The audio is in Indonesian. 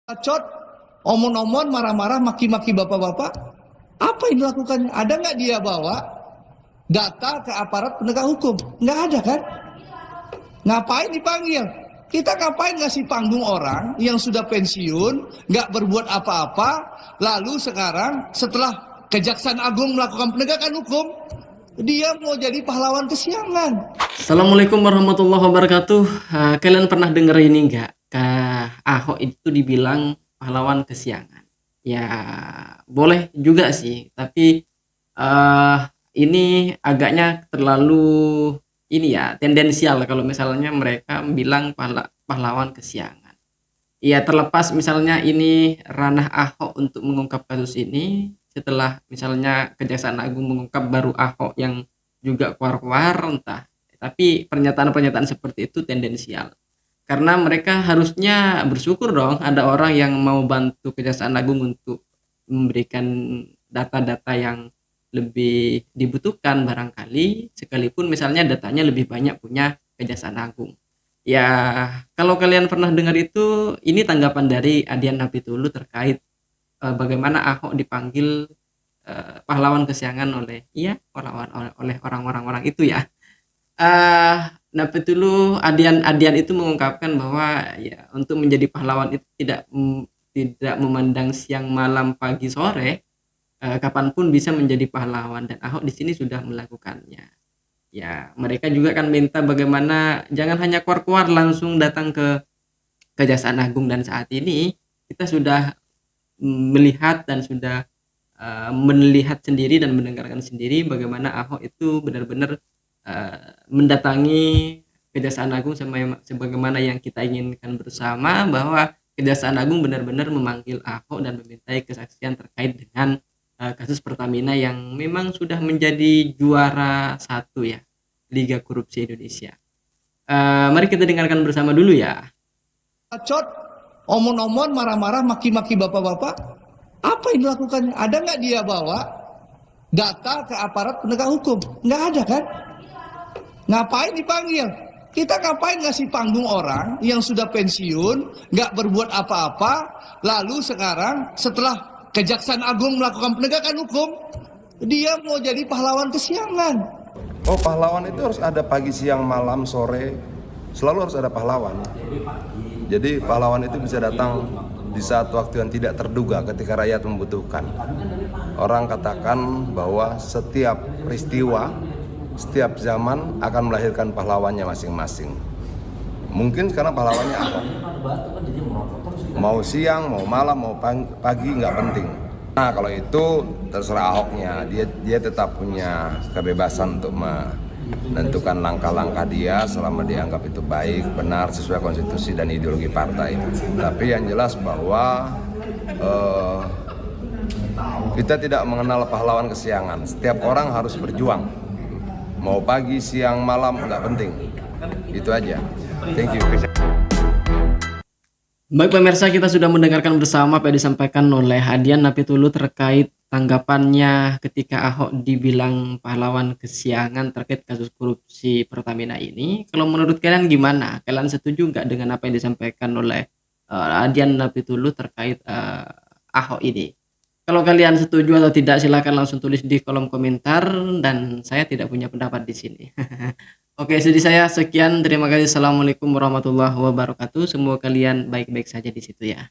Bacot, omon-omon, marah-marah, maki-maki bapak-bapak. Apa yang dilakukannya? Ada nggak dia bawa data ke aparat penegak hukum? Nggak ada kan? Ngapain dipanggil? Kita ngapain ngasih panggung orang yang sudah pensiun, nggak berbuat apa-apa, lalu sekarang setelah Kejaksaan Agung melakukan penegakan hukum, dia mau jadi pahlawan kesiangan. Assalamualaikum warahmatullahi wabarakatuh. Kalian pernah dengar ini nggak? Ahok itu dibilang pahlawan kesiangan. Ya, boleh juga sih, tapi eh, ini agaknya terlalu ini ya, tendensial kalau misalnya mereka bilang pahlawan kesiangan. Ya, terlepas misalnya ini ranah Ahok untuk mengungkap kasus ini, setelah misalnya Kejaksaan Agung mengungkap baru Ahok yang juga keluar-keluar entah. Tapi pernyataan-pernyataan seperti itu tendensial. Karena mereka harusnya bersyukur dong ada orang yang mau bantu Kejaksaan Agung untuk memberikan data-data yang lebih dibutuhkan barangkali, sekalipun misalnya datanya lebih banyak punya Kejaksaan Agung. Ya, kalau kalian pernah dengar itu, ini tanggapan dari Adian Napitulu terkait bagaimana Ahok dipanggil pahlawan kesiangan oleh oleh orang-orang itu ya. Eh, Napitulu Adian itu mengungkapkan bahwa ya untuk menjadi pahlawan itu tidak memandang siang malam pagi sore, kapanpun bisa menjadi pahlawan dan Ahok di sini sudah melakukannya. Ya, mereka juga kan minta bagaimana jangan hanya keluar-keluar langsung datang ke Kejaksaan Agung, dan saat ini kita sudah melihat dan sudah melihat sendiri dan mendengarkan sendiri bagaimana Ahok itu benar-benar mendatangi Kejaksaan Agung sebagaimana yang kita inginkan bersama, bahwa Kejaksaan Agung benar-benar memanggil Ahok dan memintai kesaksian terkait dengan kasus Pertamina yang memang sudah menjadi juara satu ya Liga Korupsi Indonesia. Mari kita dengarkan bersama dulu ya. Bacot, omon-omon, marah-marah, maki-maki bapak-bapak. Apa yang dilakukannya? Ada nggak dia bawa data ke aparat penegak hukum? Nggak ada kan? Ngapain dipanggil? Kita ngapain ngasih panggung orang yang sudah pensiun, nggak berbuat apa-apa, lalu sekarang setelah Kejaksaan Agung melakukan penegakan hukum, dia mau jadi pahlawan kesiangan. Oh, pahlawan itu harus ada pagi, siang, malam, sore. Selalu harus ada pahlawan. Jadi pahlawan itu bisa datang di saat waktu yang tidak terduga ketika rakyat membutuhkan. Orang katakan bahwa setiap peristiwa, setiap zaman akan melahirkan pahlawannya masing-masing. Mungkin sekarang pahlawannya Ahok. Mau siang, mau malam, mau pagi, nggak penting. Nah, kalau itu terserah Ahoknya. Dia tetap punya kebebasan untuk menentukan langkah-langkah dia selama dianggap itu baik, benar, sesuai konstitusi dan ideologi partai. Tapi yang jelas bahwa kita tidak mengenal pahlawan kesiangan. Setiap orang harus berjuang. Mau pagi, siang, malam, nggak penting. Itu aja. Thank you. Baik pemirsa, kita sudah mendengarkan bersama apa yang disampaikan oleh Adian Napitulu terkait tanggapannya ketika Ahok dibilang pahlawan kesiangan terkait kasus korupsi Pertamina ini. Kalau menurut kalian gimana? Kalian setuju nggak dengan apa yang disampaikan oleh Adian Napitulu terkait Ahok ini? Kalau kalian setuju atau tidak, silakan langsung tulis di kolom komentar dan saya tidak punya pendapat di sini. Oke, jadi saya sekian. Terima kasih. Assalamualaikum warahmatullahi wabarakatuh. Semoga kalian baik-baik saja di situ ya.